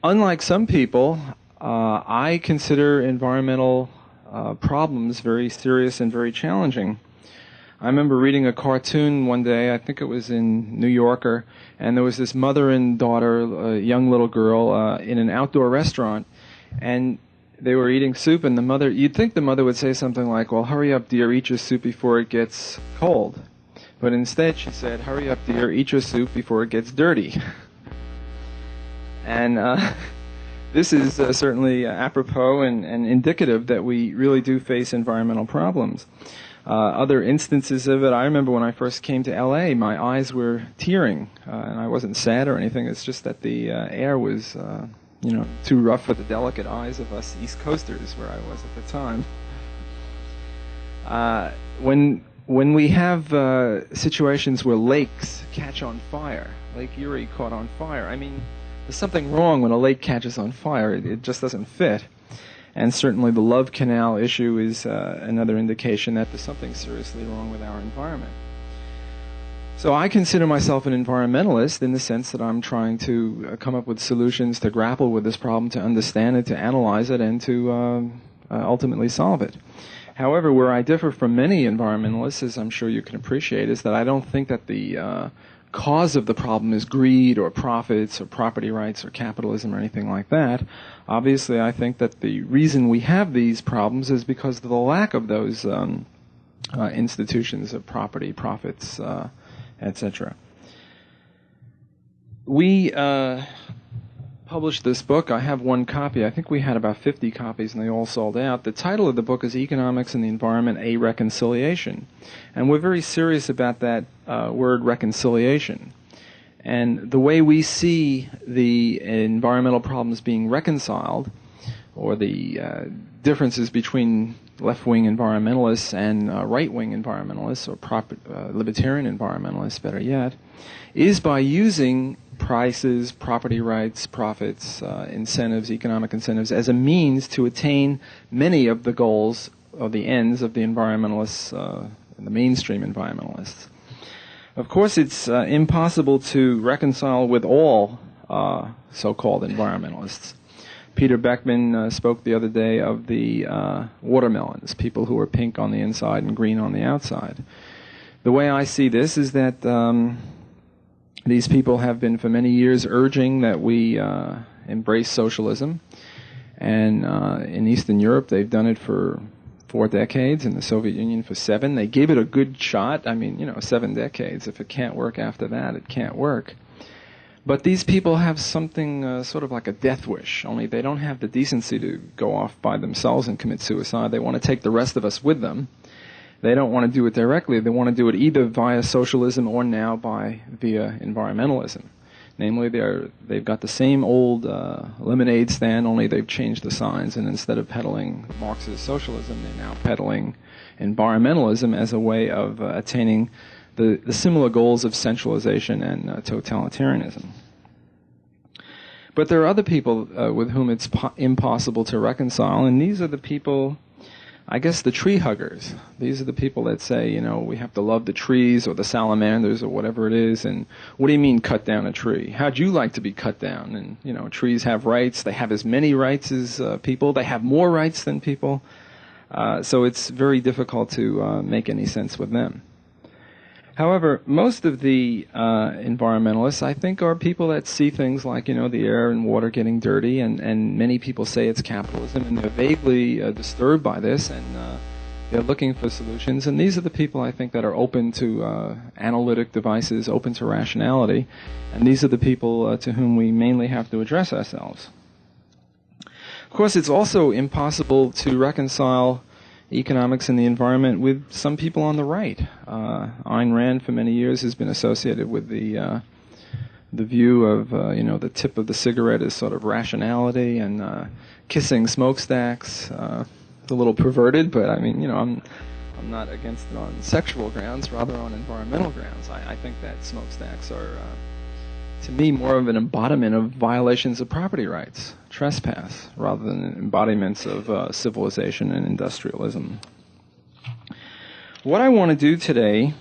unlike some people, I consider environmental problems very serious and very challenging. I remember reading a cartoon one day, I think it was in New Yorker, and there was this mother and daughter, a young little girl, in an outdoor restaurant, and they were eating soup, and you'd think the mother would say something like, well, hurry up, dear, eat your soup before it gets cold. But instead she said, hurry up, dear, eat your soup before it gets dirty. And this is certainly apropos and indicative that we really do face environmental problems. Other instances of it, I remember when I first came to L.A., my eyes were tearing, and I wasn't sad or anything. It's just that the air was, too rough for the delicate eyes of us East Coasters, where I was at the time. When we have situations where lakes catch on fire, Lake Erie caught on fire, I mean, there's something wrong when a lake catches on fire. It just doesn't fit. And certainly the Love Canal issue is another indication that there's something seriously wrong with our environment. So I consider myself an environmentalist in the sense that I'm trying to come up with solutions to grapple with this problem, to understand it, to analyze it, and to ultimately solve it. However, where I differ from many environmentalists, as I'm sure you can appreciate, is that I don't think that the cause of the problem is greed or profits or property rights or capitalism or anything like that. Obviously, I think that the reason we have these problems is because of the lack of those institutions of property, profits, etc. We published this book. I have one copy. I think we had about 50 copies and they all sold out. The title of the book is Economics and the Environment, A Reconciliation. And we're very serious about that word reconciliation. And the way we see the environmental problems being reconciled, or the differences between left-wing environmentalists and right-wing environmentalists, or libertarian environmentalists, better yet, is by using prices, property rights, profits, incentives, economic incentives, as a means to attain many of the goals or the ends of the environmentalists, the mainstream environmentalists. Of course, it's impossible to reconcile with all so-called environmentalists. Peter Beckman spoke the other day of the watermelons, people who are pink on the inside and green on the outside. The way I see this is that these people have been for many years urging that we embrace socialism. And in Eastern Europe, they've done it for 4 decades, in the Soviet Union for 7. They gave it a good shot. I mean, 7 decades. If it can't work after that, it can't work. But these people have something sort of like a death wish, only they don't have the decency to go off by themselves and commit suicide. They want to take the rest of us with them. They don't want to do it directly. They want to do it either via socialism or now via environmentalism. Namely, they've got the same old lemonade stand, only they've changed the signs, and instead of peddling Marxist socialism, they're now peddling environmentalism as a way of attaining the similar goals of centralization and totalitarianism. But there are other people with whom it's impossible to reconcile, and these are the people, I guess, the tree huggers. These are the people that say, we have to love the trees or the salamanders or whatever it is, and what do you mean cut down a tree? How'd you like to be cut down? And, trees have rights. They have as many rights as people. They have more rights than people. So it's very difficult to make any sense with them. However, most of the environmentalists, I think, are people that see things like, the air and water getting dirty, and many people say it's capitalism, and they're vaguely disturbed by this, and they're looking for solutions. And these are the people, I think, that are open to analytic devices, open to rationality, and these are the people to whom we mainly have to address ourselves. Of course, it's also impossible to reconcile economics and the environment with some people on the right. Ayn Rand for many years has been associated with the view of the tip of the cigarette is sort of rationality, and kissing smokestacks. It's a little perverted, but I mean, I'm not against it on sexual grounds, rather on environmental grounds. I think that smokestacks are, to me, more of an embodiment of violations of property rights, trespass, rather than embodiments of civilization and industrialism. What I want to do today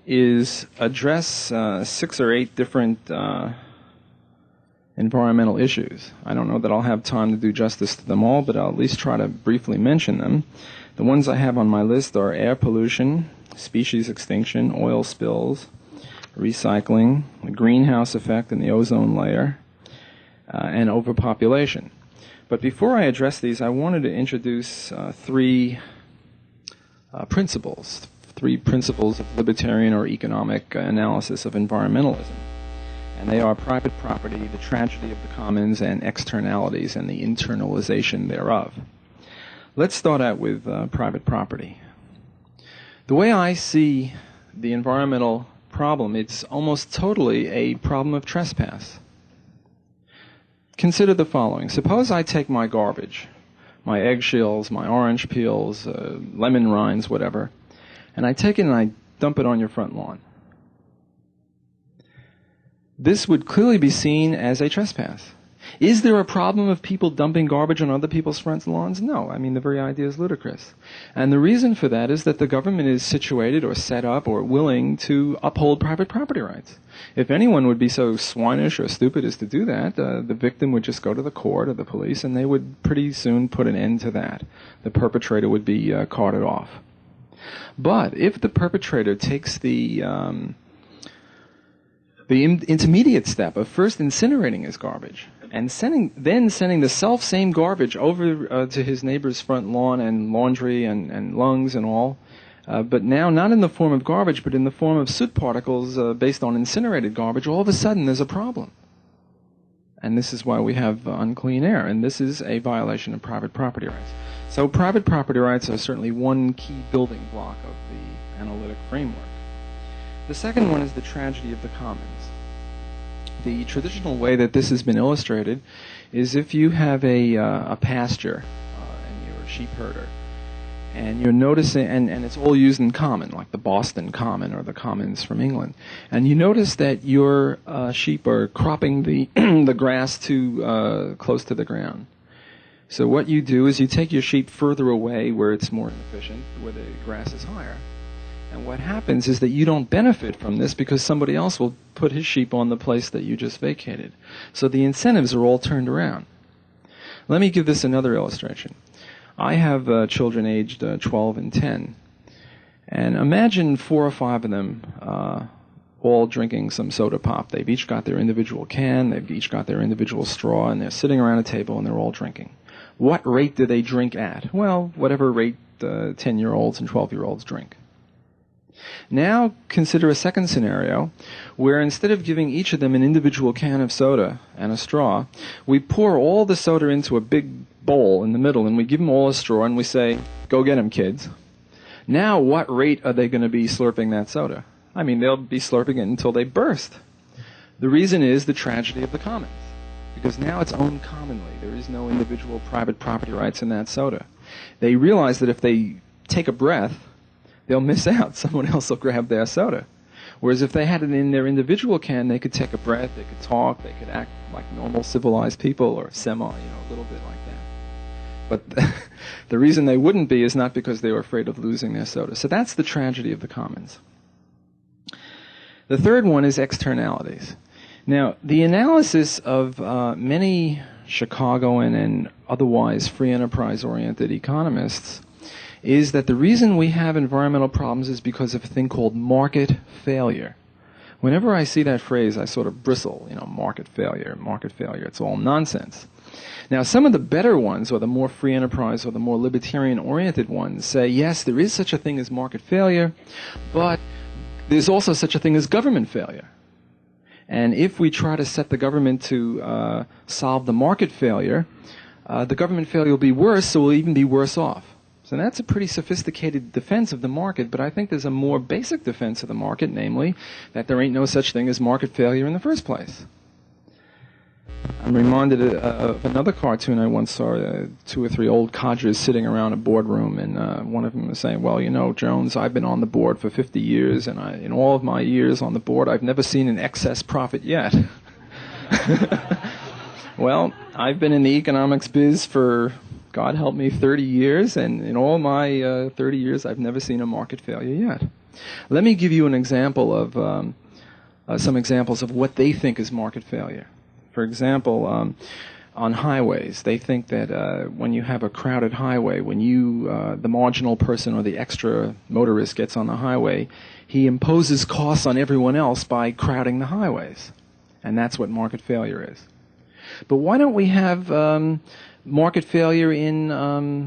is address 6 or 8 different environmental issues. I don't know that I'll have time to do justice to them all, but I'll at least try to briefly mention them. The ones I have on my list are air pollution, species extinction, oil spills, recycling, the greenhouse effect in the ozone layer, and overpopulation. But before I address these, I wanted to introduce three principles of libertarian or economic analysis of environmentalism. And they are private property, the tragedy of the commons, and externalities and the internalization thereof. Let's start out with private property. The way I see the environmental problem, it's almost totally a problem of trespass. Consider the following. Suppose I take my garbage, my eggshells, my orange peels, lemon rinds, whatever, and I take it and I dump it on your front lawn. This would clearly be seen as a trespass. Is there a problem of people dumping garbage on other people's front lawns? No. I mean, the very idea is ludicrous. And the reason for that is that the government is situated or set up or willing to uphold private property rights. If anyone would be so swinish or stupid as to do that, the victim would just go to the court or the police, and they would pretty soon put an end to that. The perpetrator would be carted off. But if the perpetrator takes the intermediate step of first incinerating his garbage and then sending the self-same garbage over to his neighbor's front lawn and laundry and lungs and all, but now not in the form of garbage but in the form of soot particles based on incinerated garbage, all of a sudden there's a problem. And this is why we have unclean air, and this is a violation of private property rights. So private property rights are certainly one key building block of the analytic framework. The second one is the tragedy of the commons. The traditional way that this has been illustrated is if you have a pasture and you're a sheep herder, and you're noticing, and it's all used in common, like the Boston Common or the commons from England, and you notice that your sheep are cropping the the grass too close to the ground. So what you do is you take your sheep further away where it's more efficient, where the grass is higher. And what happens is that you don't benefit from this because somebody else will put his sheep on the place that you just vacated. So the incentives are all turned around. Let me give this another illustration. I have children aged 12 and 10. And imagine 4 or 5 of them all drinking some soda pop. They've each got their individual can, they've each got their individual straw, and they're sitting around a table and they're all drinking. What rate do they drink at? Well, whatever rate 10-year-olds and 12-year-olds drink. Now consider a second scenario where instead of giving each of them an individual can of soda and a straw, we pour all the soda into a big bowl in the middle and we give them all a straw and we say, go get them, kids. Now what rate are they going to be slurping that soda? I mean, they'll be slurping it until they burst. The reason is the tragedy of the commons. Because now it's owned commonly. There is no individual private property rights in that soda. They realize that if they take a breath, they'll miss out. Someone else will grab their soda. Whereas if they had it in their individual can, they could take a breath, they could talk, they could act like normal civilized people, or a little bit like that. But the reason they wouldn't be is not because they were afraid of losing their soda. So that's the tragedy of the commons. The third one is externalities. Now, the analysis of many Chicagoan and otherwise free enterprise-oriented economists is that the reason we have environmental problems is because of a thing called market failure. Whenever I see that phrase, I sort of bristle, market failure, it's all nonsense. Now, some of the better ones, or the more free enterprise or the more libertarian-oriented ones, say, yes, there is such a thing as market failure, but there's also such a thing as government failure. And if we try to set the government to solve the market failure, the government failure will be worse, so we'll even be worse off. So that's a pretty sophisticated defense of the market, but I think there's a more basic defense of the market, namely that there ain't no such thing as market failure in the first place. I'm reminded of another cartoon I once saw, 2 or 3 old codgers sitting around a boardroom, and one of them was saying, well, Jones, I've been on the board for 50 years, and in all of my years on the board, I've never seen an excess profit yet. Well, I've been in the economics biz for, God help me, 30 years, and in all my 30 years, I've never seen a market failure yet. Let me give you an example of some examples of what they think is market failure. For example, on highways, they think that when you have a crowded highway, when the marginal person or the extra motorist gets on the highway, he imposes costs on everyone else by crowding the highways. And that's what market failure is. But why don't we have market failure in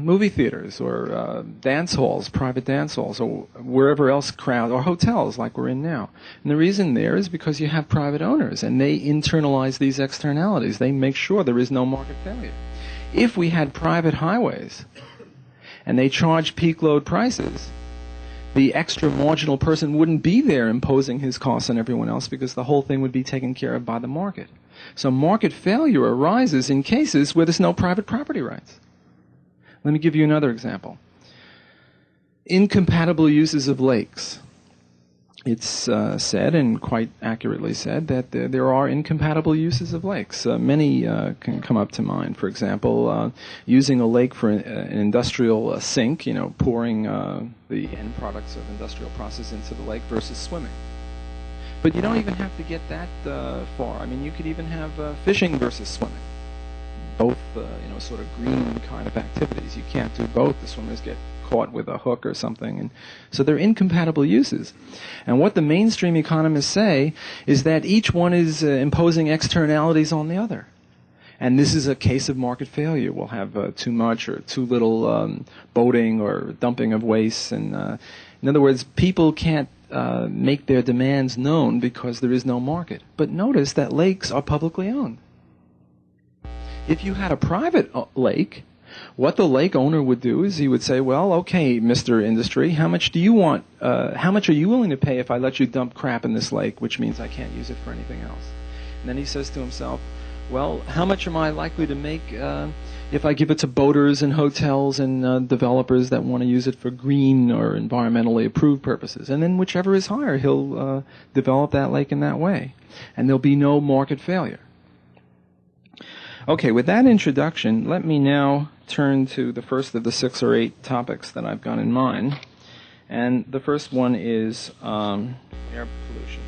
movie theaters or dance halls, private dance halls, or wherever else or hotels like we're in now? And the reason there is because you have private owners, and they internalize these externalities. They make sure there is no market failure. If we had private highways and they charged peak load prices, the extra marginal person wouldn't be there imposing his costs on everyone else because the whole thing would be taken care of by the market. So market failure arises in cases where there's no private property rights. Let me give you another example. Incompatible uses of lakes. It's said, and quite accurately said, that there are incompatible uses of lakes. Many can come up to mind. For example, using a lake for an industrial sink, pouring the end products of industrial process into the lake versus swimming. But you don't even have to get that far. I mean, you could even have fishing versus swimming. Both, sort of green kind of activities. You can't do both. The swimmers get caught with a hook or something. And so they're incompatible uses. And what the mainstream economists say is that each one is imposing externalities on the other. And this is a case of market failure. We'll have too much or too little boating or dumping of waste. And in other words, people can't make their demands known because there is no market. But notice that lakes are publicly owned. If you had a private lake, what the lake owner would do is he would say, well, okay, Mr. Industry, how much do you want, how much are you willing to pay if I let you dump crap in this lake, which means I can't use it for anything else? And then he says to himself, well, how much am I likely to make if I give it to boaters and hotels and developers that want to use it for green or environmentally approved purposes? And then whichever is higher, he'll develop that lake in that way. And there'll be no market failure. Okay, with that introduction, let me now turn to the first of the 6 or 8 topics that I've got in mind. And the first one is air pollution.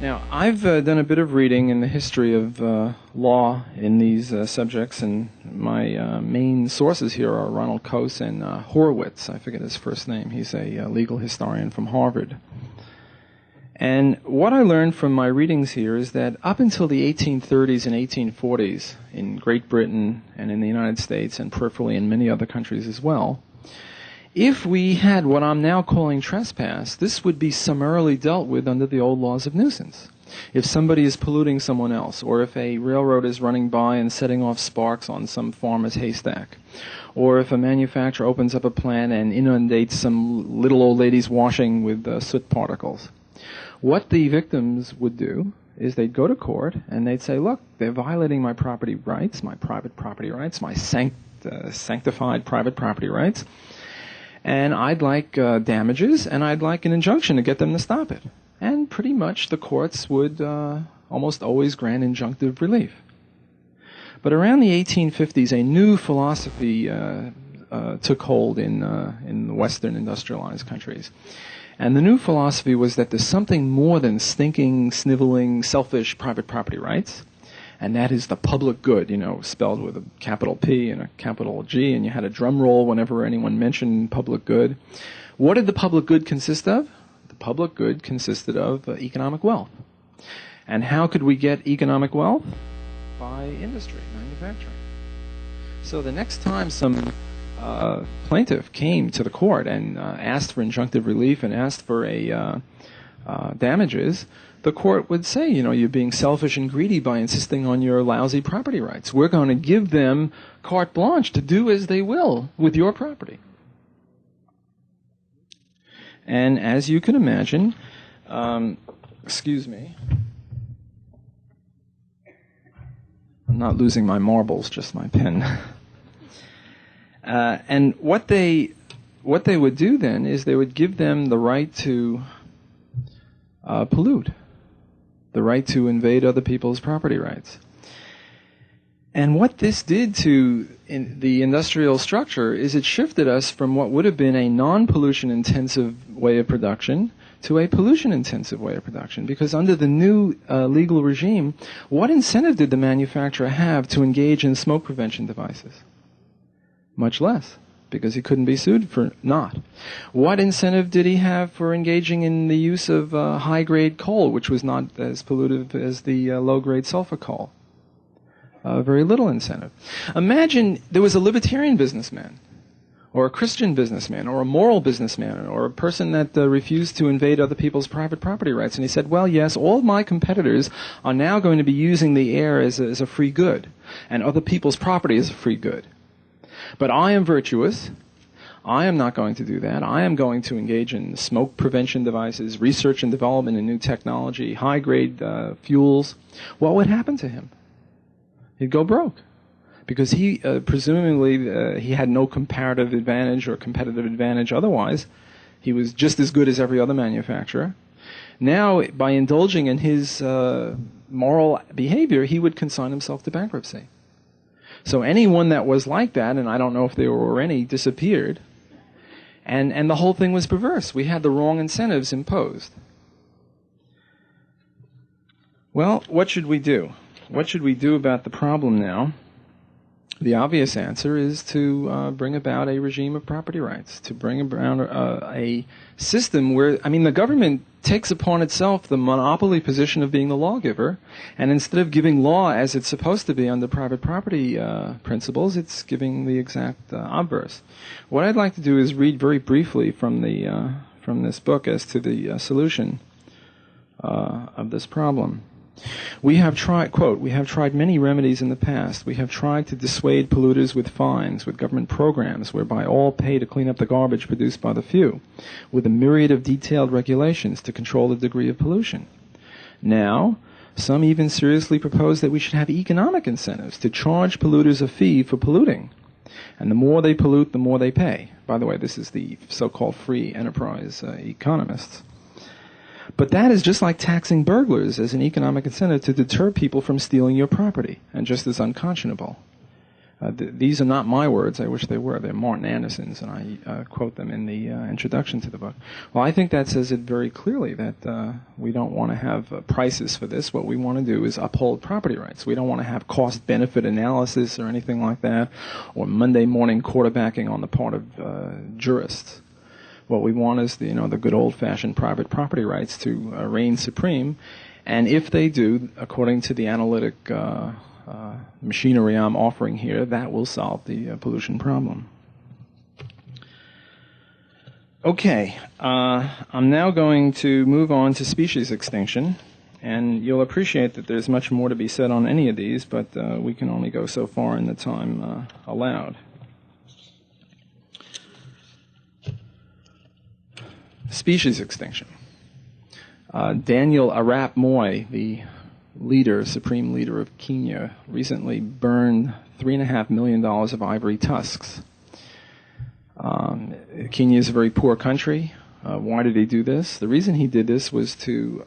Now, I've done a bit of reading in the history of law in these subjects, and my main sources here are Ronald Coase and Horowitz. I forget his first name. He's a legal historian from Harvard. And what I learned from my readings here is that up until the 1830s and 1840s in Great Britain and in the United States and peripherally in many other countries as well, if we had what I'm now calling trespass, this would be summarily dealt with under the old laws of nuisance. If somebody is polluting someone else, or if a railroad is running by and setting off sparks on some farmer's haystack, or if a manufacturer opens up a plant and inundates some little old lady's washing with soot particles, what the victims would do is they'd go to court and they'd say, look, they're violating my property rights, my private property rights, my sanctified private property rights, and I'd like damages and I'd like an injunction to get them to stop it. And pretty much the courts would almost always grant injunctive relief. But around the 1850s, a new philosophy took hold in Western industrialized countries. And the new philosophy was that there's something more than stinking, sniveling, selfish private property rights, and that is the public good, spelled with a capital P and a capital G, and you had a drum roll whenever anyone mentioned public good. What did the public good consist of? The public good consisted of economic wealth. And how could we get economic wealth? By industry, manufacturing. So the next time some plaintiff came to the court and asked for injunctive relief and asked for damages, the court would say, you're being selfish and greedy by insisting on your lousy property rights. We're going to give them carte blanche to do as they will with your property. And as you can imagine, excuse me, I'm not losing my marbles, just my pen. And what they would do then is they would give them the right to pollute, the right to invade other people's property rights. And what this did to the industrial structure is it shifted us from what would have been a non-pollution intensive way of production to a pollution-intensive way of production. Because under the new legal regime, what incentive did the manufacturer have to engage in smoke prevention devices? Much less, because he couldn't be sued for not. What incentive did he have for engaging in the use of high-grade coal, which was not as pollutive as the low-grade sulfur coal? Very little incentive. Imagine there was a libertarian businessman, or a Christian businessman, or a moral businessman, or a person that refused to invade other people's private property rights. And he said, well, yes, all of my competitors are now going to be using the air as a free good, and other people's property is a free good. But I am virtuous. I am not going to do that. I am going to engage in smoke prevention devices, research and development in new technology, high-grade fuels. What would happen to him? He'd go broke. Because he, presumably, he had no comparative advantage or competitive advantage otherwise. He was just as good as every other manufacturer. Now, by indulging in his moral behavior, he would consign himself to bankruptcy. So anyone that was like that, and I don't know if there were any, disappeared. And the whole thing was perverse. We had the wrong incentives imposed. Well, what should we do? What should we do about the problem now? The obvious answer is to bring about a regime of property rights, to bring about a system where, the government takes upon itself the monopoly position of being the lawgiver, and instead of giving law as it's supposed to be under private property principles, it's giving the exact obverse. What I'd like to do is read very briefly from this book as to the solution of this problem. We have tried, quote, we have tried many remedies in the past. We have tried to dissuade polluters with fines, with government programs whereby all pay to clean up the garbage produced by the few, with a myriad of detailed regulations to control the degree of pollution. Now, some even seriously propose that we should have economic incentives to charge polluters a fee for polluting. And the more they pollute, the more they pay. By the way, this is the so-called free enterprise economists. But that is just like taxing burglars as an economic incentive to deter people from stealing your property, and just as unconscionable. These are not my words. I wish they were. They're Martin Anderson's, and I quote them in the introduction to the book. Well, I think that says it very clearly that we don't want to have prices for this. What we want to do is uphold property rights. We don't want to have cost-benefit analysis or anything like that, or Monday morning quarterbacking on the part of jurists. What we want is the good old-fashioned private property rights to reign supreme, and if they do, according to the analytic machinery I'm offering here, that will solve the pollution problem. Okay, I'm now going to move on to species extinction, and you'll appreciate that there's much more to be said on any of these, but we can only go so far in the time allowed. Species extinction. Daniel Arap Moi, the supreme leader of Kenya, recently burned $3.5 million of ivory tusks. Kenya is a very poor country. Why did he do this? The reason he did this was to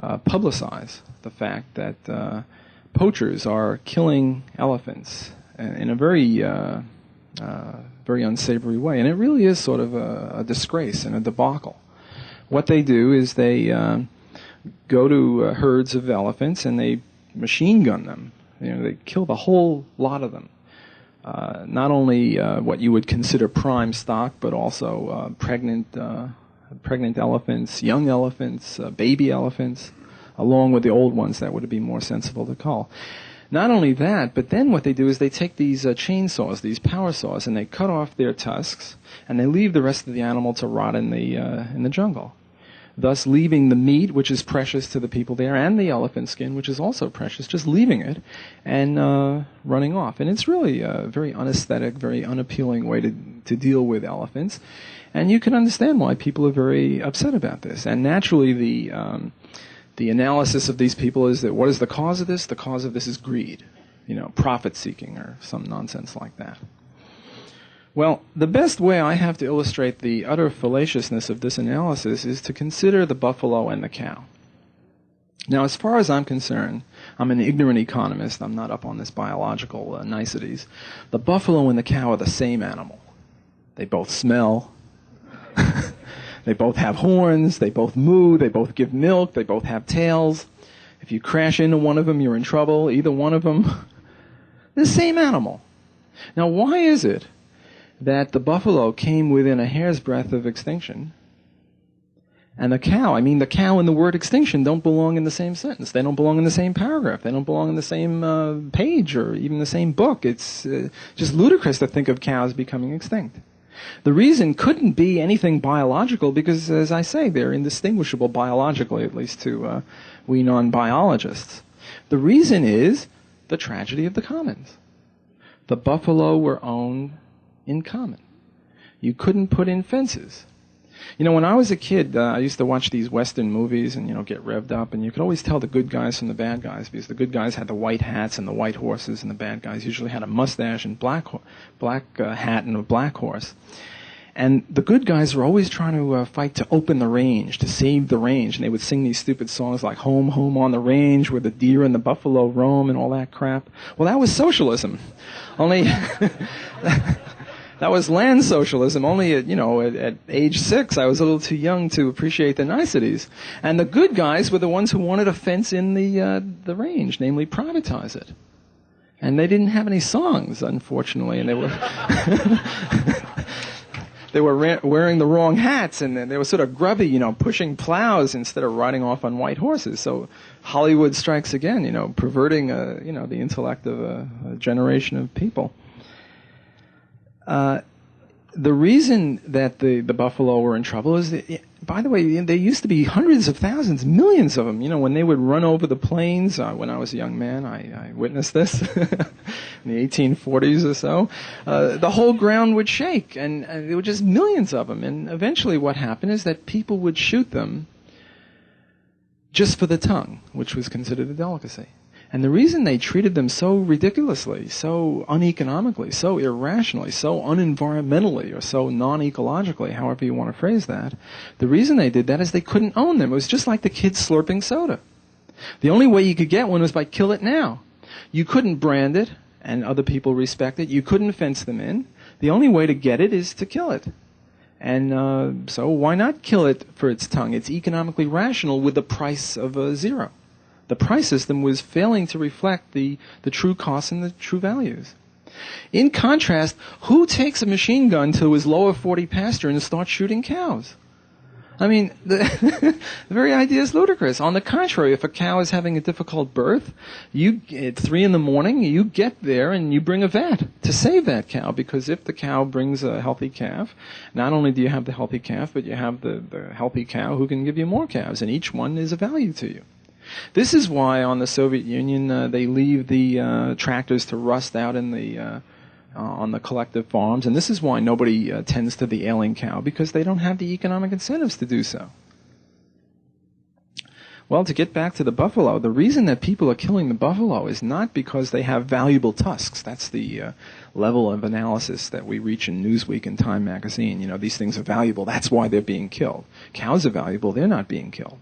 publicize the fact that poachers are killing elephants in a very unsavory way. And it really is sort of a disgrace and a debacle. What they do is they go to herds of elephants and they machine gun them. They kill the whole lot of them. Not only what you would consider prime stock, but also pregnant elephants, young elephants, baby elephants, along with the old ones that would be more sensible to cull. Not only that, but then what they do is they take these chainsaws, these power saws, and they cut off their tusks, and they leave the rest of the animal to rot in the jungle, thus leaving the meat, which is precious to the people there, and the elephant skin, which is also precious, just leaving it and running off. And it's really a very unaesthetic, very unappealing way to deal with elephants, and you can understand why people are very upset about this. And naturally, the analysis of these people is that what is the cause of this? The cause of this is greed, profit-seeking or some nonsense like that. Well, the best way I have to illustrate the utter fallaciousness of this analysis is to consider the buffalo and the cow. Now, as far as I'm concerned, I'm an ignorant economist. I'm not up on this biological niceties. The buffalo and the cow are the same animal. They both smell. They both have horns, they both moo, they both give milk, they both have tails. If you crash into one of them, you're in trouble, either one of them. The same animal. Now, why is it that the buffalo came within a hair's breadth of extinction, and the cow and the word extinction don't belong in the same sentence. They don't belong in the same paragraph. They don't belong in the same page or even the same book. It's just ludicrous to think of cows becoming extinct. The reason couldn't be anything biological because, as I say, they're indistinguishable biologically, at least to we non-biologists. The reason is the tragedy of the commons. The buffalo were owned in common. You couldn't put in fences. You know, when I was a kid, I used to watch these Western movies and, get revved up, and you could always tell the good guys from the bad guys because the good guys had the white hats and the white horses, and the bad guys usually had a mustache and black hat and a black horse. And the good guys were always trying to fight to open the range, to save the range, and they would sing these stupid songs like Home, Home on the Range, where the deer and the buffalo roam and all that crap. Well, that was socialism. Only... That was land socialism. Only at age 6, I was a little too young to appreciate the niceties. And the good guys were the ones who wanted a fence in the range, namely privatize it. And they didn't have any songs, unfortunately, and they were wearing the wrong hats, and they were sort of grubby, pushing plows instead of riding off on white horses. So Hollywood strikes again, perverting the intellect of a generation of people. The reason that the buffalo were in trouble is that, by the way, there used to be hundreds of thousands, millions of them. When they would run over the plains, when I was a young man, I witnessed this in the 1840s or so. The whole ground would shake, and there were just millions of them. And eventually what happened is that people would shoot them just for the tongue, which was considered a delicacy. And the reason they treated them so ridiculously, so uneconomically, so irrationally, so unenvironmentally, or so non-ecologically, however you want to phrase that, the reason they did that is they couldn't own them. It was just like the kids slurping soda. The only way you could get one was by kill it now. You couldn't brand it, and other people respect it. You couldn't fence them in. The only way to get it is to kill it. And so why not kill it for its tongue? It's economically rational with the price of zero. The price system was failing to reflect the true costs and the true values. In contrast, who takes a machine gun to his lower 40 pasture and starts shooting cows? I mean, the very idea is ludicrous. On the contrary, if a cow is having a difficult birth, at 3 a.m, you get there and you bring a vet to save that cow, because if the cow brings a healthy calf, not only do you have the healthy calf, but you have the healthy cow who can give you more calves, and each one is a value to you. This is why on the Soviet Union they leave the tractors to rust out in on the collective farms, and this is why nobody tends to the ailing cow, because they don't have the economic incentives to do so. Well, to get back to the buffalo, the reason that people are killing the buffalo is not because they have valuable tusks. That's the level of analysis that we reach in Newsweek and Time magazine. These things are valuable. That's why they're being killed. Cows are valuable. They're not being killed.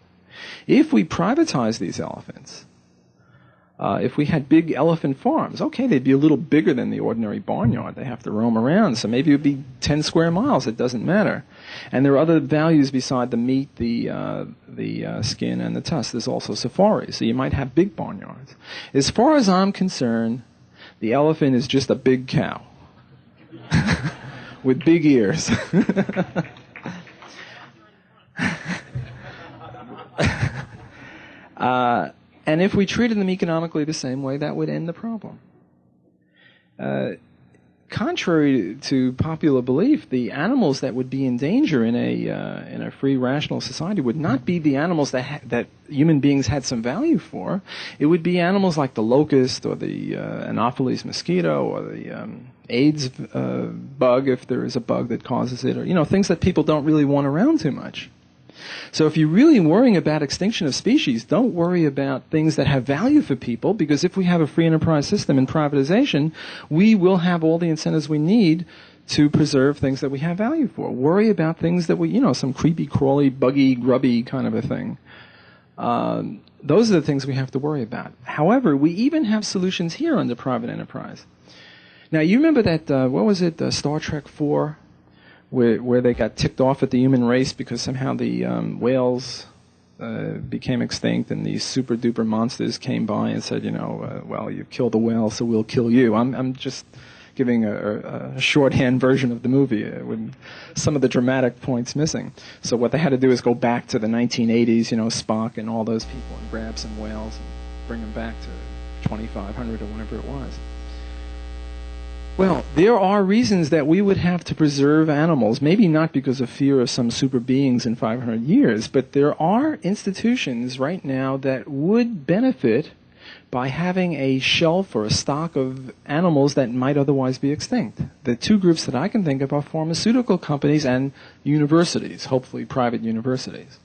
If we privatize these elephants, if we had big elephant farms, okay, they'd be a little bigger than the ordinary barnyard. They have to roam around, so maybe it would be 10 square miles. It doesn't matter. And there are other values beside the meat, the skin, and the tusk. There's also safaris, so you might have big barnyards. As far as I'm concerned, the elephant is just a big cow with big ears. And if we treated them economically the same way, that would end the problem. Contrary to popular belief, the animals that would be in danger in a free, rational society would not be the animals that human beings had some value for. It would be animals like the locust or the Anopheles mosquito or the AIDS bug, if there is a bug that causes it, or things that people don't really want around too much. So if you're really worrying about extinction of species, don't worry about things that have value for people, because if we have a free enterprise system and privatization, we will have all the incentives we need to preserve things that we have value for. Worry about things that some creepy, crawly, buggy, grubby kind of a thing. Those are the things we have to worry about. However, we even have solutions here under private enterprise. Now, you remember that, Star Trek 4? where they got ticked off at the human race because somehow the whales became extinct, and these super duper monsters came by and said, well, you killed the whale, so we'll kill you. I'm just giving a shorthand version of the movie with some of the dramatic points missing. So what they had to do is go back to the 1980s, Spock and all those people, and grab some whales and bring them back to 2500 or whatever it was. Well, there are reasons that we would have to preserve animals, maybe not because of fear of some super beings in 500 years, but there are institutions right now that would benefit by having a shelf or a stock of animals that might otherwise be extinct. The two groups that I can think of are pharmaceutical companies and universities, hopefully private universities.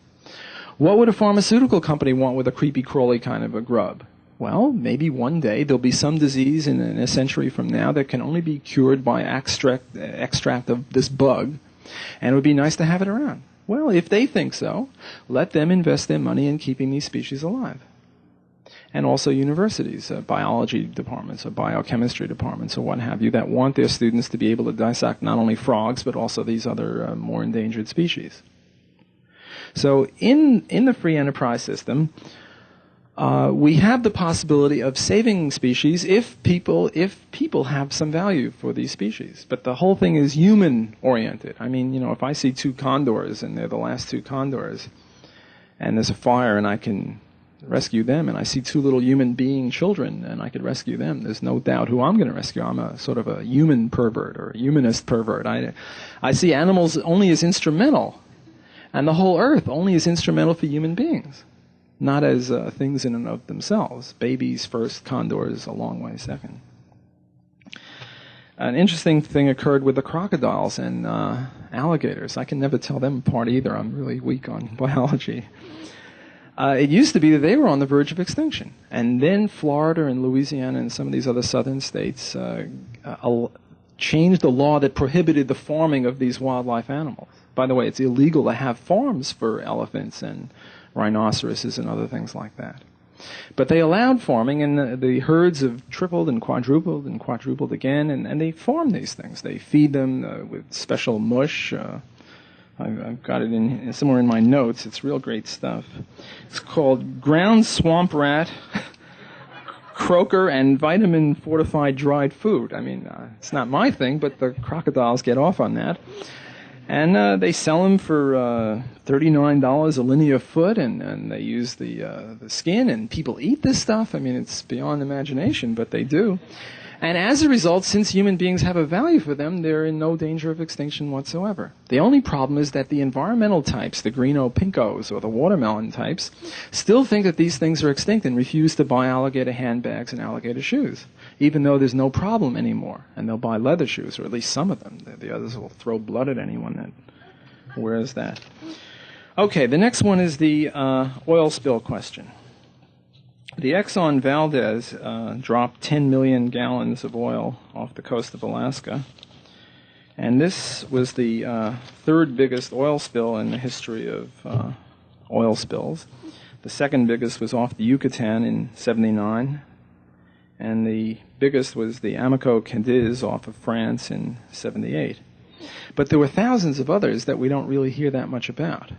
What would a pharmaceutical company want with a creepy crawly kind of a grub? Well, maybe one day there'll be some disease in a century from now that can only be cured by extract of this bug, and it would be nice to have it around. Well, if they think so, let them invest their money in keeping these species alive. And also universities, biology departments or biochemistry departments or what have you, that want their students to be able to dissect not only frogs but also these other more endangered species. So in the free enterprise system, we have the possibility of saving species if people have some value for these species. But the whole thing is human-oriented. I mean, if I see two condors and they're the last two condors, and there's a fire and I can rescue them, and I see two little human being children and I could rescue them, there's no doubt who I'm going to rescue. I'm a sort of a human pervert or a humanist pervert. I see animals only as instrumental, and the whole earth only as instrumental for human beings, not as things in and of themselves. Babies first, condors a long way second. An interesting thing occurred with the crocodiles and alligators. I can never tell them apart either. I'm really weak on biology. It used to be that they were on the verge of extinction. And then Florida and Louisiana and some of these other southern states changed the law that prohibited the farming of these wildlife animals. By the way, it's illegal to have farms for elephants and rhinoceroses and other things like that. But they allowed farming, and the herds have tripled and quadrupled again, and they farm these things. They feed them with special mush. I've got it in somewhere in my notes. It's real great stuff. It's called ground swamp rat, croaker, and vitamin-fortified dried food. I mean, it's not my thing, but the crocodiles get off on that. And they sell them for $39 a linear foot, and they use the skin, and people eat this stuff. I mean, it's beyond imagination, but they do. And as a result, since human beings have a value for them, they're in no danger of extinction whatsoever. The only problem is that the environmental types, the greeno pinkos or the watermelon types, still think that these things are extinct and refuse to buy alligator handbags and alligator shoes, even though there's no problem anymore. And they'll buy leather shoes, or at least some of them. The others will throw blood at anyone that wears that. Okay, the next one is the oil spill question. The Exxon Valdez dropped 10 million gallons of oil off the coast of Alaska. And this was the third biggest oil spill in the history of oil spills. The second biggest was off the Yucatan in '79. And the biggest was the Amoco Cadiz off of France in '78. But there were thousands of others that we don't really hear that much about.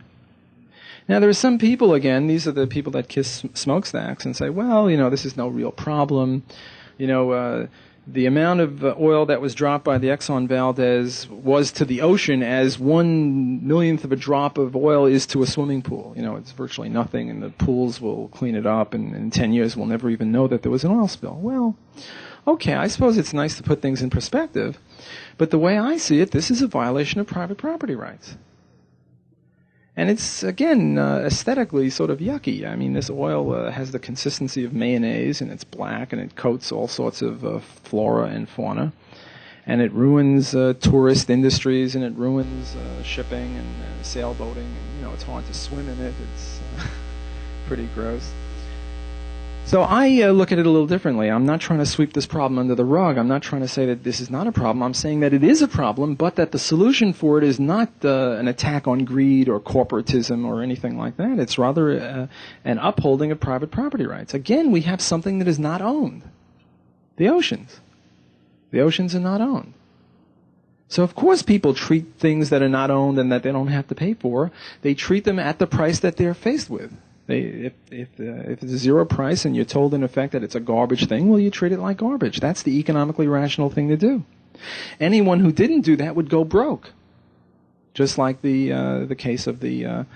Now, there are some people, again, these are the people that kiss smokestacks and say, well, this is no real problem. The amount of oil that was dropped by the Exxon Valdez was to the ocean as 1/1,000,000th of a drop of oil is to a swimming pool. It's virtually nothing, and the pools will clean it up, and in 10 years we'll never even know that there was an oil spill. Well, okay, I suppose it's nice to put things in perspective, but the way I see it, this is a violation of private property rights. And it's, again, aesthetically sort of yucky. I mean, this oil has the consistency of mayonnaise, and it's black, and it coats all sorts of flora and fauna. And it ruins tourist industries, and it ruins shipping and sailboating. And, it's hard to swim in it. It's pretty gross. So I look at it a little differently. I'm not trying to sweep this problem under the rug. I'm not trying to say that this is not a problem. I'm saying that it is a problem, but that the solution for it is not an attack on greed or corporatism or anything like that. It's rather an upholding of private property rights. Again, we have something that is not owned. The oceans. The oceans are not owned. So of course people treat things that are not owned and that they don't have to pay for, they treat them at the price that they're faced with. If it's a zero price and you're told in effect that it's a garbage thing, well, you treat it like garbage. That's the economically rational thing to do. Anyone who didn't do that would go broke. Just like the case of the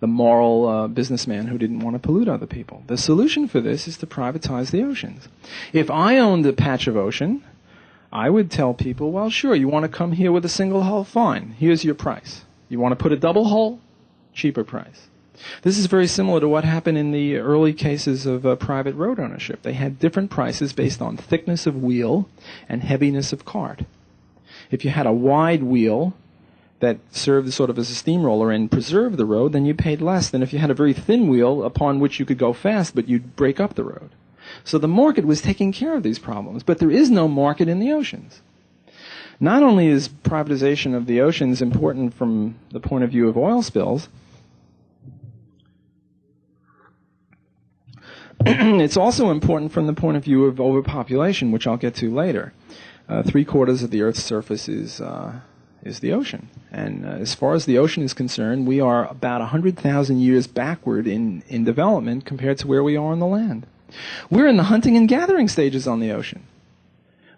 moral businessman who didn't want to pollute other people. The solution for this is to privatize the oceans. If I owned a patch of ocean, I would tell people, well, sure, you want to come here with a single hull? Fine. Here's your price. You want to put a double hull? Cheaper price. This is very similar to what happened in the early cases of private road ownership. They had different prices based on thickness of wheel and heaviness of cart. If you had a wide wheel that served sort of as a steamroller and preserved the road, then you paid less than if you had a very thin wheel upon which you could go fast, but you'd break up the road. So the market was taking care of these problems, but there is no market in the oceans. Not only is privatization of the oceans important from the point of view of oil spills, it's also important from the point of view of overpopulation, which I'll get to later. 3/4 of the Earth's surface is the ocean. And as far as the ocean is concerned, we are about 100,000 years backward in development compared to where we are on the land. We're in the hunting and gathering stages on the ocean.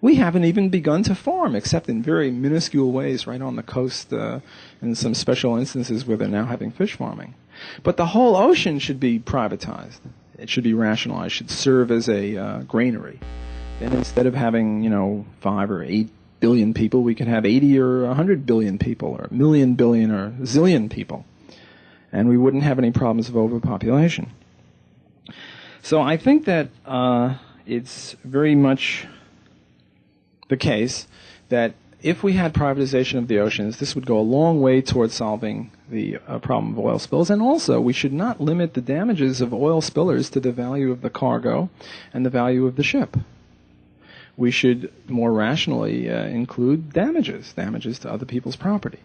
We haven't even begun to farm, except in very minuscule ways right on the coast, in some special instances where they're now having fish farming. But the whole ocean should be privatized. It should be rationalized, should serve as a granary. Then instead of having, 5 or 8 billion people, we could have 80 or 100 billion people, or a million, billion, or zillion people. And we wouldn't have any problems of overpopulation. So I think that it's very much the case that if we had privatization of the oceans, this would go a long way towards solving the problem of oil spills. And also, we should not limit the damages of oil spillers to the value of the cargo and the value of the ship. We should more rationally include damages to other people's property.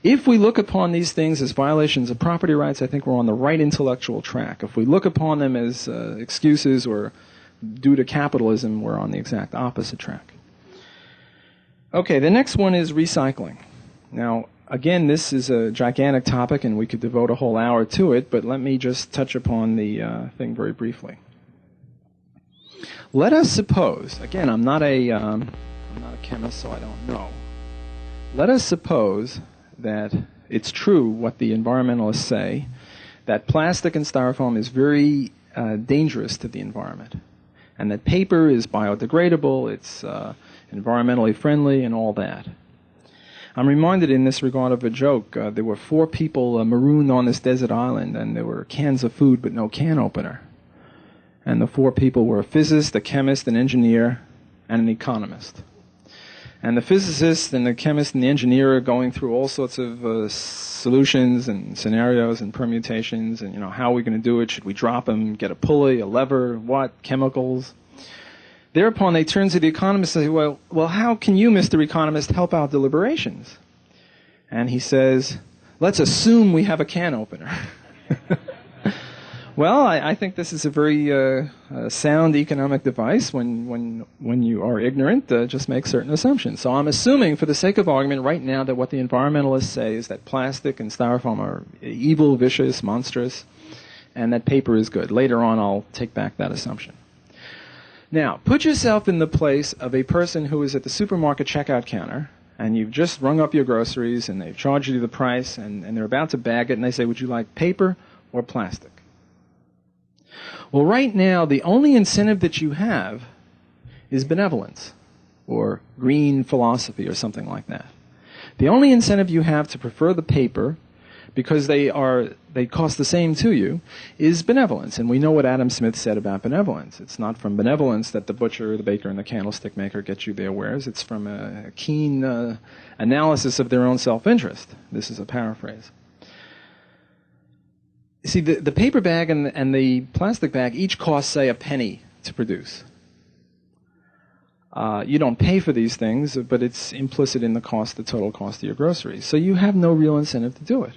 If we look upon these things as violations of property rights, I think we're on the right intellectual track. If we look upon them as excuses or due to capitalism, we're on the exact opposite track. Okay, the next one is recycling. Now, again, this is a gigantic topic, and we could devote a whole hour to it, but let me just touch upon the thing very briefly. Let us suppose, again, I'm not a chemist, so I don't know. Let us suppose that it's true what the environmentalists say, that plastic and styrofoam is very dangerous to the environment, and that paper is biodegradable, it's environmentally friendly, and all that. I'm reminded in this regard of a joke. There were 4 people marooned on this desert island, and there were cans of food but no can opener. And the 4 people were a physicist, a chemist, an engineer, and an economist. And the physicist and the chemist and the engineer are going through all sorts of solutions and scenarios and permutations, and how are we going to do it? Should we drop them, get a pulley, a lever, what, chemicals? Thereupon they turn to the economist and say, well, how can you, Mr. Economist, help our deliberations? And he says, let's assume we have a can opener. Well, I think this is a very sound economic device. When you are ignorant, just make certain assumptions. So I'm assuming, for the sake of argument right now, that what the environmentalists say is that plastic and styrofoam are evil, vicious, monstrous, and that paper is good. Later on, I'll take back that assumption. Now, put yourself in the place of a person who is at the supermarket checkout counter, and you've just rung up your groceries, and they've charged you the price, and they're about to bag it, and they say, would you like paper or plastic? Well, right now, the only incentive that you have is benevolence, or green philosophy, or something like that. The only incentive you have to prefer the paper, because they cost the same to you, is benevolence. And we know what Adam Smith said about benevolence. It's not from benevolence that the butcher, the baker, and the candlestick maker get you their wares. It's from a keen analysis of their own self-interest. This is a paraphrase. You see, the paper bag and the plastic bag each cost, say, a penny to produce. You don't pay for these things, but it's implicit in the total cost of your groceries. So you have no real incentive to do it.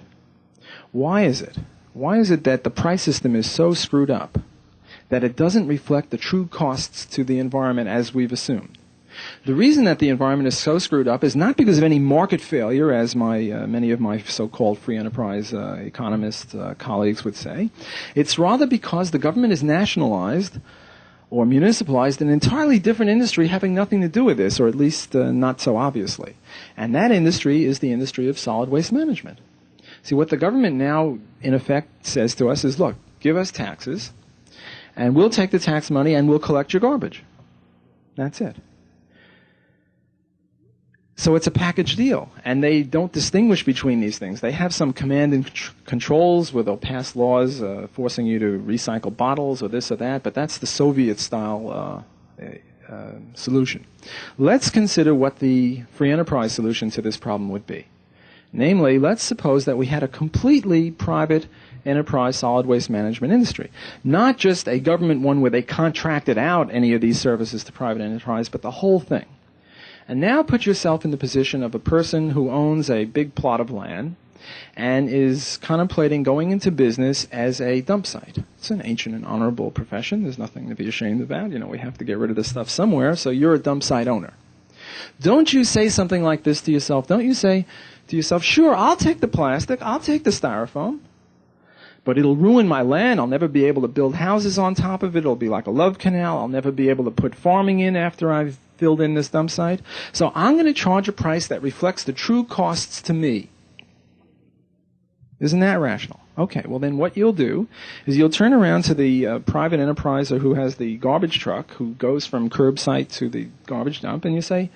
Why is it? Why is it that the price system is so screwed up that it doesn't reflect the true costs to the environment as we've assumed? The reason that the environment is so screwed up is not because of any market failure, as many of my so-called free enterprise economist colleagues would say. It's rather because the government is nationalized or municipalized an entirely different industry having nothing to do with this, or at least not so obviously. And that industry is the industry of solid waste management. See, what the government now, in effect, says to us is, look, give us taxes, and we'll take the tax money and we'll collect your garbage. That's it. So it's a package deal, and they don't distinguish between these things. They have some command and controls where they'll pass laws forcing you to recycle bottles or this or that, but that's the Soviet-style solution. Let's consider what the free enterprise solution to this problem would be. Namely, let's suppose that we had a completely private enterprise solid waste management industry. Not just a government one where they contracted out any of these services to private enterprise, but the whole thing. And now put yourself in the position of a person who owns a big plot of land and is contemplating going into business as a dump site. It's an ancient and honorable profession. There's nothing to be ashamed about. You know, we have to get rid of this stuff somewhere, so you're a dump site owner. Don't you say something like this to yourself. Don't you say to yourself, sure, I'll take the plastic, I'll take the styrofoam, but it'll ruin my land. I'll never be able to build houses on top of it. It'll be like a love canal. I'll never be able to put farming in after I've filled in this dump site. So I'm going to charge a price that reflects the true costs to me. Isn't that rational? Okay, well then what you'll do is you'll turn around to the private enterpriser who has the garbage truck, who goes from curbside to the garbage dump, and you say,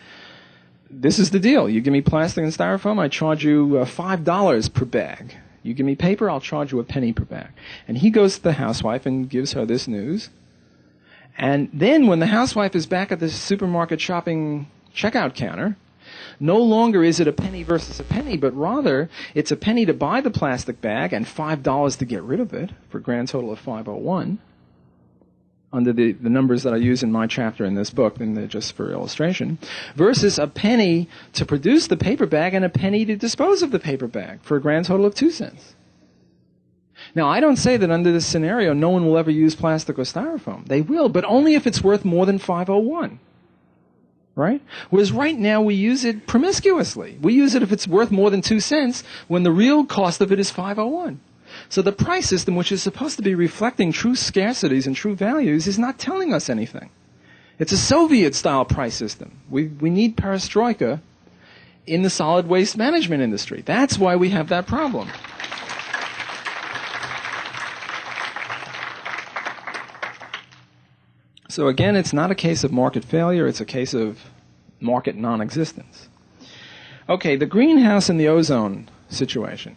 this is the deal. You give me plastic and styrofoam, I charge you $5 per bag. You give me paper, I'll charge you a penny per bag. And he goes to the housewife and gives her this news. And then when the housewife is back at the supermarket shopping checkout counter, no longer is it a penny versus a penny, but rather it's a penny to buy the plastic bag and $5 to get rid of it, for a grand total of $5.01, under the numbers that I use in my chapter in this book, and they're just for illustration, versus a penny to produce the paper bag and a penny to dispose of the paper bag, for a grand total of 2 cents. Now, I don't say that under this scenario no one will ever use plastic or styrofoam. They will, but only if it's worth more than $5.01. Right? Whereas right now we use it promiscuously. We use it if it's worth more than 2 cents when the real cost of it is $5.01. So the price system, which is supposed to be reflecting true scarcities and true values, is not telling us anything. It's a Soviet-style price system. We need perestroika in the solid waste management industry. That's why we have that problem. So again, it's not a case of market failure, it's a case of market non-existence. Okay, the greenhouse and the ozone situation.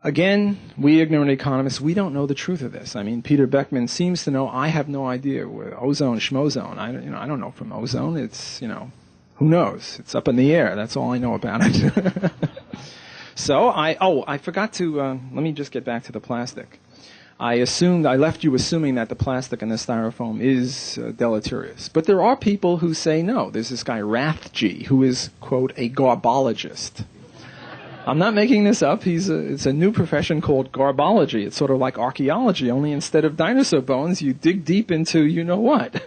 Again, we ignorant economists, we don't know the truth of this. I mean, Peter Beckman seems to know. I have no idea. Ozone, schmozone. I don't know from ozone. It's, who knows? It's up in the air. That's all I know about it. So I forgot to, let me just get back to the plastic. I left you assuming that the plastic and the styrofoam is deleterious. But there are people who say no. There's this guy, Rathje, who is, quote, a garbologist. I'm not making this up. It's a new profession called garbology. It's sort of like archaeology, only instead of dinosaur bones, you dig deep into you-know-what.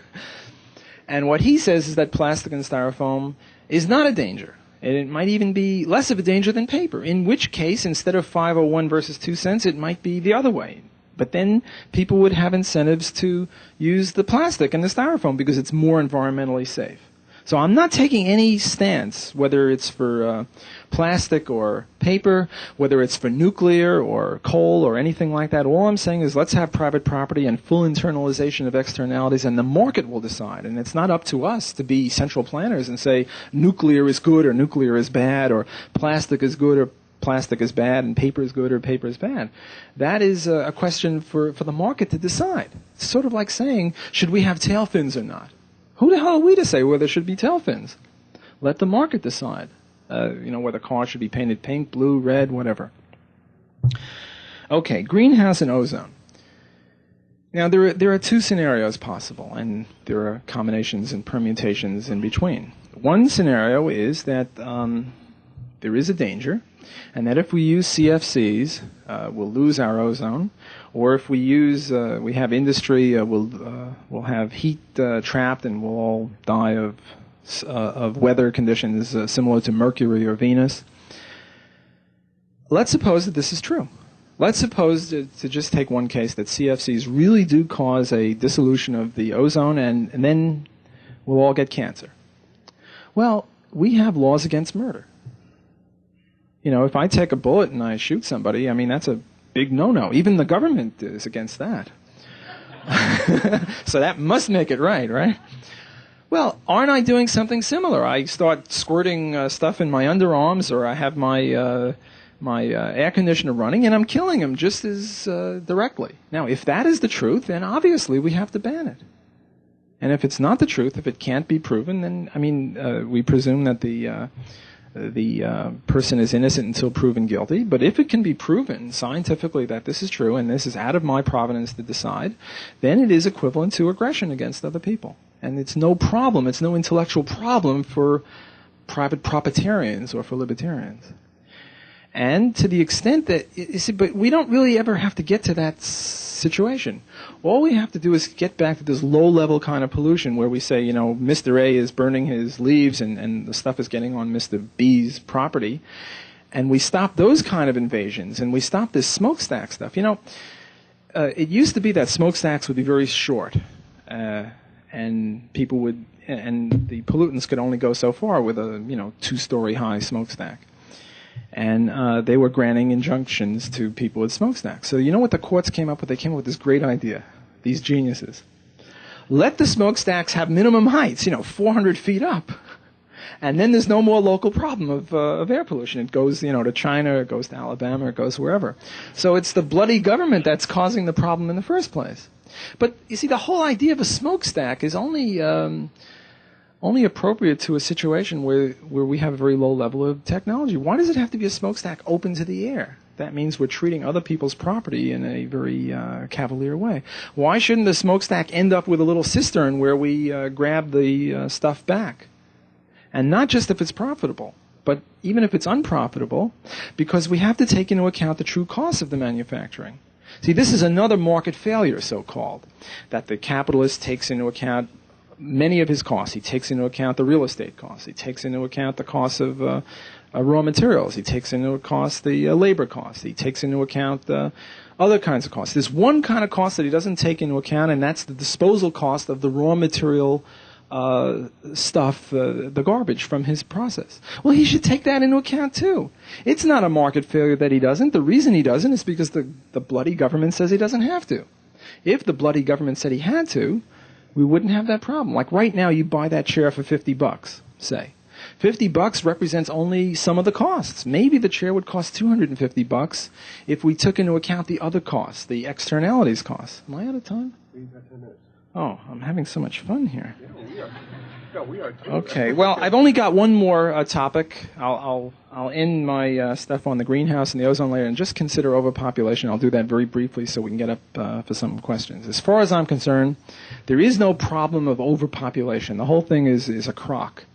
And what he says is that plastic and styrofoam is not a danger. And it might even be less of a danger than paper, in which case, instead of $5.01 versus 2 cents, it might be the other way. But then people would have incentives to use the plastic and the styrofoam because it's more environmentally safe. So I'm not taking any stance, whether it's for plastic or paper, whether it's for nuclear or coal or anything like that. All I'm saying is let's have private property and full internalization of externalities, and the market will decide. And it's not up to us to be central planners and say nuclear is good or nuclear is bad, or plastic is good or plastic is bad, and paper is good or paper is bad. That is a question for the market to decide. It's sort of like saying, should we have tail fins or not? Who the hell are we to say whether there should be tail fins? Let the market decide. Whether cars should be painted pink, blue, red, whatever. Okay, greenhouse and ozone. Now, there are two scenarios possible, and there are combinations and permutations in between. One scenario is that there is a danger, and that if we use CFCs, we'll lose our ozone, or if we use, we have industry, we'll have heat trapped, and we'll all die of weather conditions similar to Mercury or Venus. Let's suppose that this is true. Let's suppose, to just take one case, that CFCs really do cause a dissolution of the ozone, and then we'll all get cancer. Well, we have laws against murder. You know, if I take a bullet and I shoot somebody, I mean, that's a big no-no. Even the government is against that. So that must make it right? Well, aren't I doing something similar? I start squirting stuff in my underarms, or I have my air conditioner running, and I'm killing them just as directly. Now, if that is the truth, then obviously we have to ban it. And if it's not the truth, if it can't be proven, then, I mean, we presume that the person is innocent until proven guilty. But if it can be proven scientifically that this is true, and this is out of my providence to decide, then it is equivalent to aggression against other people. And it's no problem, it's no intellectual problem for private proprietarians or for libertarians. And to the extent that, you see, but we don't really ever have to get to that situation. All we have to do is get back to this low-level kind of pollution where we say, you know, Mr. A is burning his leaves and the stuff is getting on Mr. B's property. And we stop those kind of invasions, and we stop this smokestack stuff. You know, it used to be that smokestacks would be very short, and people would, and the pollutants could only go so far with a, you know, 2-story high smokestack. And they were granting injunctions to people with smokestacks. So you know what the courts came up with? They came up with this great idea, these geniuses. Let the smokestacks have minimum heights, you know, 400 feet up. And then there's no more local problem of air pollution. It goes, you know, to China, it goes to Alabama, it goes wherever. So it's the bloody government that's causing the problem in the first place. But, you see, the whole idea of a smokestack is only appropriate to a situation where we have a very low level of technology. Why does it have to be a smokestack open to the air? That means we're treating other people's property in a very cavalier way. Why shouldn't the smokestack end up with a little cistern where we grab the stuff back? And not just if it's profitable, but even if it's unprofitable, because we have to take into account the true cost of the manufacturing. See, this is another market failure, so-called, that the capitalist takes into account many of his costs. He takes into account the real estate costs. He takes into account the cost of raw materials. He takes into account the labor costs. He takes into account other kinds of costs. There's one kind of cost that he doesn't take into account, and that's the disposal cost of the raw material stuff, the garbage from his process. Well, he should take that into account too. It's not a market failure that he doesn't. The reason he doesn't is because the bloody government says he doesn't have to. If the bloody government said he had to, we wouldn't have that problem. Like right now, you buy that chair for $50, say. $50 represents only some of the costs. Maybe the chair would cost $250 if we took into account the other costs, the externalities costs. Am I out of time? We've got 10 minutes. Oh, I'm having so much fun here. Yeah, we are too. Okay, well, I've only got one more topic. I'll end my stuff on the greenhouse and the ozone layer and just consider overpopulation. I'll do that very briefly so we can get up for some questions. As far as I'm concerned, there is no problem of overpopulation. The whole thing is a crock.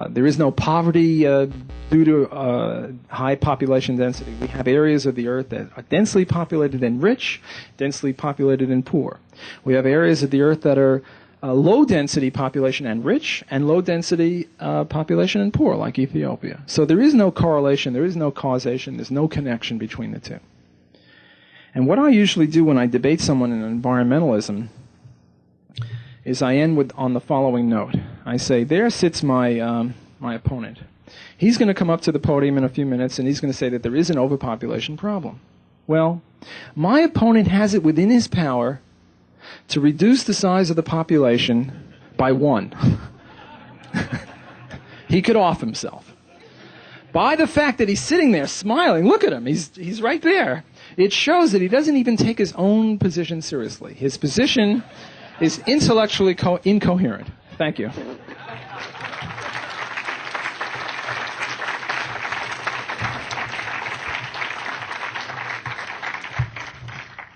There is no poverty due to high population density. We have areas of the earth that are densely populated and rich, densely populated and poor. We have areas of the earth that are low density population and rich, and low density population and poor, like Ethiopia. So there is no correlation, there is no causation, there's no connection between the two. And what I usually do when I debate someone in environmentalism is I end on the following note. I say, there sits my opponent. He's going to come up to the podium in a few minutes and he's going to say that there is an overpopulation problem. Well, my opponent has it within his power to reduce the size of the population by 1. He could off himself. By the fact that he's sitting there smiling, look at him, he's right there. It shows that he doesn't even take his own position seriously. His position is intellectually incoherent. Thank you.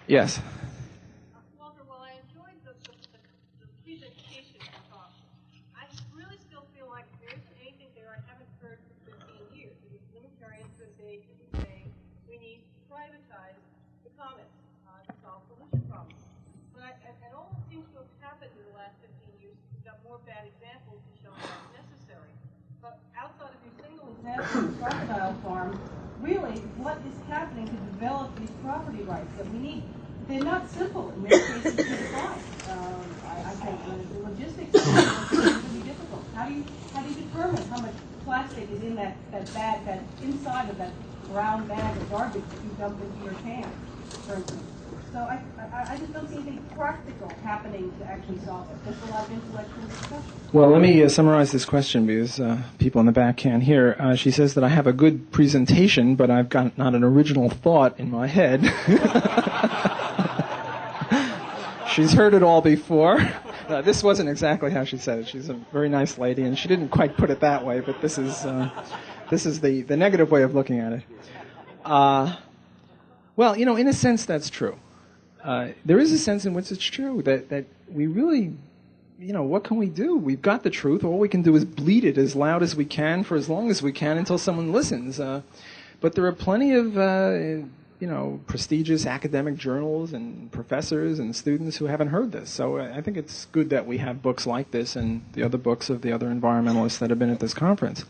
Yes. Walter, while I enjoyed the presentation of the talk, I really still feel like there isn't anything there I haven't heard for 15 years. privatize the commons to solve pollution problems. But and all that seems to have happened in the last 15 years, we've got more bad examples to show that's necessary. But outside of your single example of the crocodile farm, really, what is happening to develop these property rights that we need? They're not simple in many cases to define. I think the logistics are going to be difficult. How do you determine how much plastic is in that bag, that inside of that brown bag of garbage that you dump into your can, for instance? So I just don't see anything practical happening to actually solve it. Just a lot of intellectual discussion. Well, let me summarize this question because people in the back can't hear. She says that I have a good presentation, but I've got not an original thought in my head. She's heard it all before. This wasn't exactly how she said it. She's a very nice lady, and she didn't quite put it that way, but this is the negative way of looking at it. Well, in a sense, that's true. There is a sense in which it's true that we really, what can we do? We've got the truth. All we can do is bleat it as loud as we can for as long as we can until someone listens. But there are plenty of prestigious academic journals and professors and students who haven't heard this. So I think it's good that we have books like this and the other books of the other environmentalists that have been at this conference.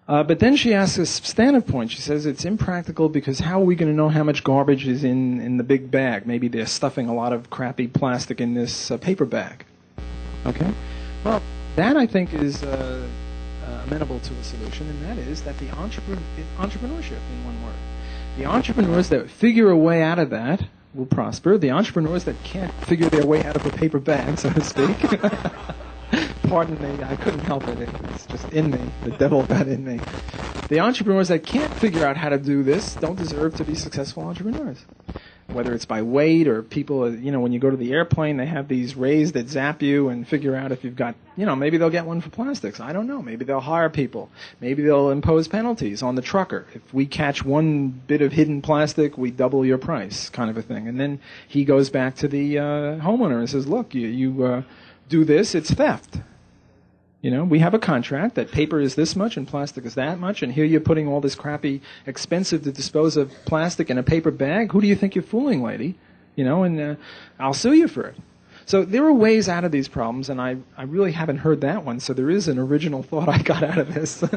But then she asks a substantive point. She says it's impractical because how are we going to know how much garbage is in the big bag? Maybe they're stuffing a lot of crappy plastic in this paper bag. Okay? Well, that I think is amenable to a solution, and that is that the entrepreneurship, in one word. The entrepreneurs that figure a way out of that will prosper. The entrepreneurs that can't figure their way out of a paper bag, so to speak. Pardon me, I couldn't help it. It's just in me. The devil got in me. The entrepreneurs that can't figure out how to do this don't deserve to be successful entrepreneurs. Whether it's by weight or people, when you go to the airplane, they have these rays that zap you and figure out if you've got, maybe they'll get one for plastics. I don't know. Maybe they'll hire people. Maybe they'll impose penalties on the trucker. If we catch one bit of hidden plastic, we double your price, kind of a thing. And then he goes back to the homeowner and says, look, you do this, it's theft. We have a contract that paper is this much and plastic is that much, and here you're putting all this crappy, expensive to dispose of plastic in a paper bag. Who do you think you're fooling, lady? And I'll sue you for it. So there are ways out of these problems, and I really haven't heard that one, so there is an original thought I got out of this. And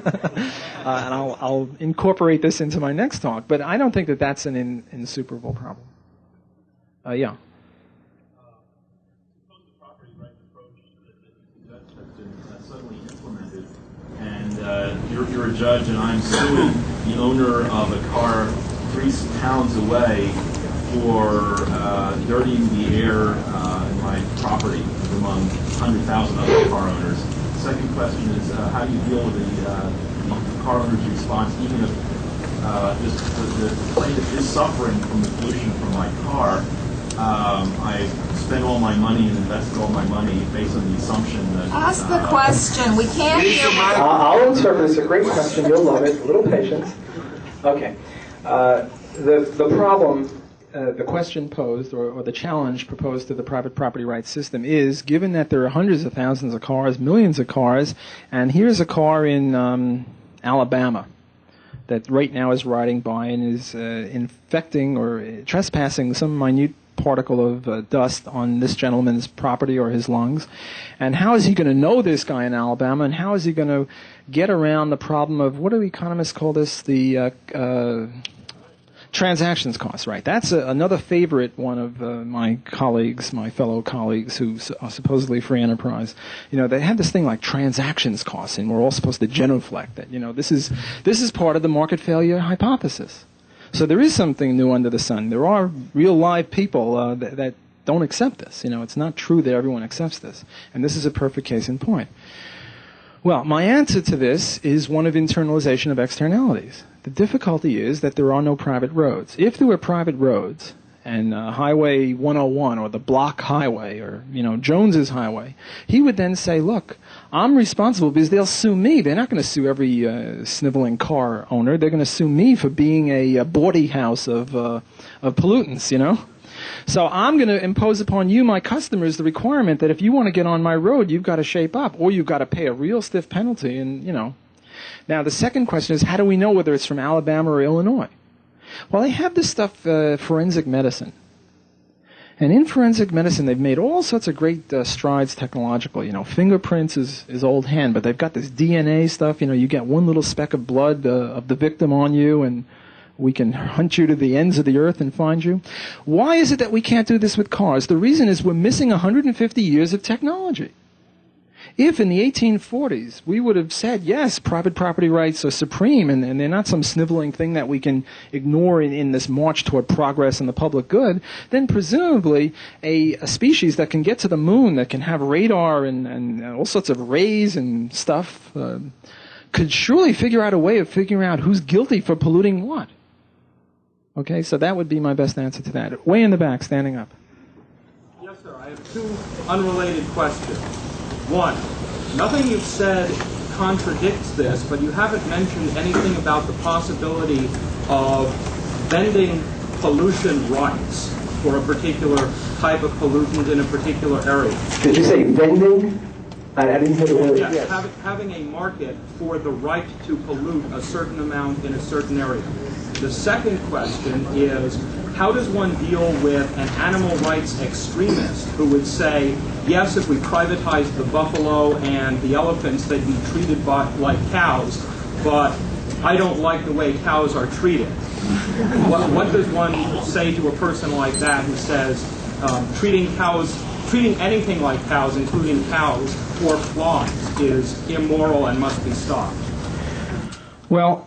I'll incorporate this into my next talk, but I don't think that that's an insuperable problem. Yeah. You're a judge, and I'm suing the owner of a car 3 towns away for dirtying the air in my property among 100,000 other car owners. Second question is, how do you deal with the car owner's response, even if the plaintiff is suffering from the pollution from my car? I spent all my money and invested all my money based on the assumption that... Ask the question. We can't hear you. I'll interpret. It's a great question. You'll love it. A little patience. Okay. The problem, the question posed, or the challenge proposed to the private property rights system is, given that there are hundreds of thousands of cars, millions of cars, and here's a car in Alabama that right now is riding by and is infecting or trespassing some minute particle of dust on this gentleman's property or his lungs. And how is he going to know this guy in Alabama, and how is he going to get around the problem of, what do economists call this, the transactions costs, right? That's another favorite one of my colleagues, my fellow colleagues who are supposedly free enterprise. They have this thing like transactions costs, and we're all supposed to genuflect that, this is part of the market failure hypothesis. So there is something new under the sun. There are real live people that don't accept this. It's not true that everyone accepts this. And this is a perfect case in point. Well, my answer to this is one of internalization of externalities. The difficulty is that there are no private roads. If there were private roads, and Highway 101 or the Block Highway or, Jones's Highway, he would then say, look, I'm responsible because they'll sue me. They're not going to sue every sniveling car owner. They're going to sue me for being a bawdy house of pollutants, So I'm going to impose upon you, my customers, the requirement that if you want to get on my road, you've got to shape up, or you've got to pay a real stiff penalty. And, Now, the second question is, how do we know whether it's from Alabama or Illinois? Well, they have this stuff, forensic medicine. And in forensic medicine, they've made all sorts of great strides technological. Fingerprints is old hand, but they've got this DNA stuff. You get one little speck of blood of the victim on you, and we can hunt you to the ends of the earth and find you. Why is it that we can't do this with cars? The reason is we're missing 150 years of technology. If in the 1840s we would have said, yes, private property rights are supreme and they're not some sniveling thing that we can ignore in this march toward progress and the public good, then presumably a species that can get to the moon, that can have radar and all sorts of rays and stuff, could surely figure out a way of figuring out who's guilty for polluting what. Okay, so that would be my best answer to that. Way in the back, standing up. Yes, sir. I have two unrelated questions. One, nothing you've said contradicts this, but you haven't mentioned anything about the possibility of vending pollution rights for a particular type of pollutant in a particular area. Did you say vending? I didn't hear the word. Yes, having a market for the right to pollute a certain amount in a certain area. The second question is, how does one deal with an animal rights extremist who would say, yes, if we privatized the buffalo and the elephants, they'd be treated like cows, but I don't like the way cows are treated. What does one say to a person like that who says treating anything like cows, including cows or flies, is immoral and must be stopped? Well,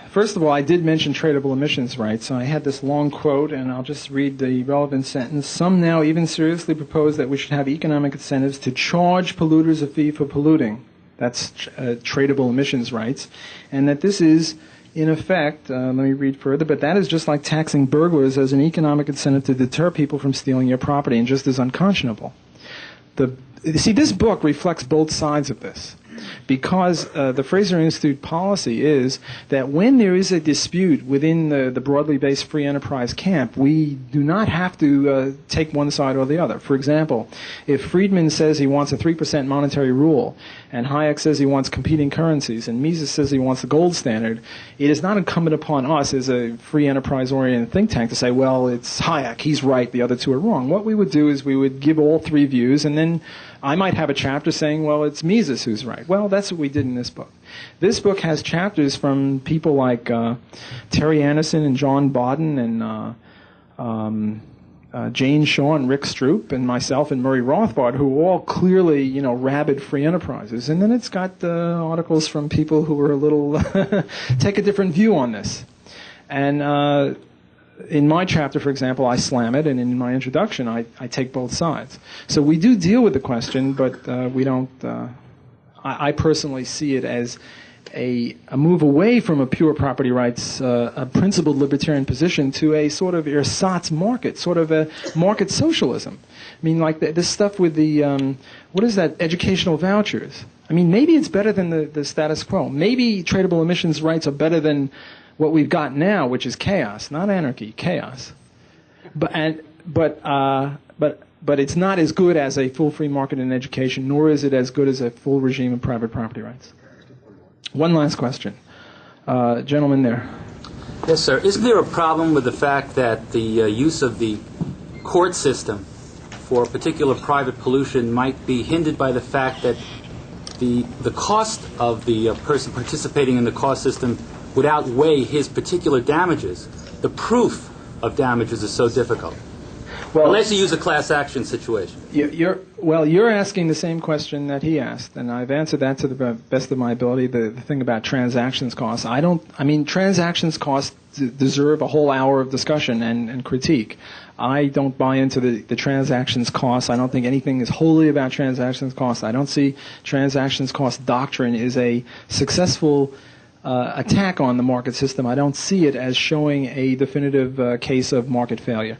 first of all, I did mention tradable emissions rights. So I had this long quote, and I'll just read the relevant sentence. Some now even seriously propose that we should have economic incentives to charge polluters a fee for polluting. That's tradable emissions rights. And that this is, in effect, let me read further, but that is just like taxing burglars as an economic incentive to deter people from stealing your property, and just as unconscionable. See, this book reflects both sides of this. Because the Fraser Institute policy is that when there is a dispute within the broadly based free enterprise camp, we do not have to take one side or the other. For example, if Friedman says he wants a 3% monetary rule, and Hayek says he wants competing currencies, and Mises says he wants the gold standard, it is not incumbent upon us as a free enterprise-oriented think tank to say, well, it's Hayek, he's right, the other two are wrong. What we would do is we would give all three views, and then I might have a chapter saying, well, it's Mises who's right. Well, that's what we did in this book. This book has chapters from people like Terry Anderson and John Bodden and Jane Shaw and Rick Stroop and myself and Murray Rothbard, who are all clearly, rabid free enterprises. And then it's got articles from people who are a little take a different view on this. And in my chapter, for example, I slam it, and in my introduction, I take both sides. So we do deal with the question, but we don't. I personally see it as a move away from a pure property rights, a principled libertarian position to a sort of ersatz market, sort of a market socialism. I mean, like this stuff with the, what is that, educational vouchers. I mean, maybe it's better than the status quo. Maybe tradable emissions rights are better than what we've got now, which is chaos, not anarchy, chaos. But it's not as good as a full free market in education, nor is it as good as a full regime of private property rights. One last question. Gentleman there. Yes, sir. Isn't there a problem with the fact that the use of the court system for particular private pollution might be hindered by the fact that the cost of the person participating in the cost system would outweigh his particular damages? The proof of damages is so difficult. Well, unless you use a class action situation. You're asking the same question that he asked, and I've answered that to the best of my ability. The thing about transactions costs, transactions costs deserve a whole hour of discussion and critique. I don't buy into the transactions costs. I don't think anything is wholly about transactions costs. I don't see transactions cost doctrine is a successful attack on the market system. I don't see it as showing a definitive case of market failure.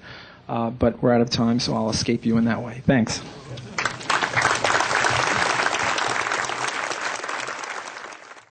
But we're out of time, so I'll escape you in that way. Thanks.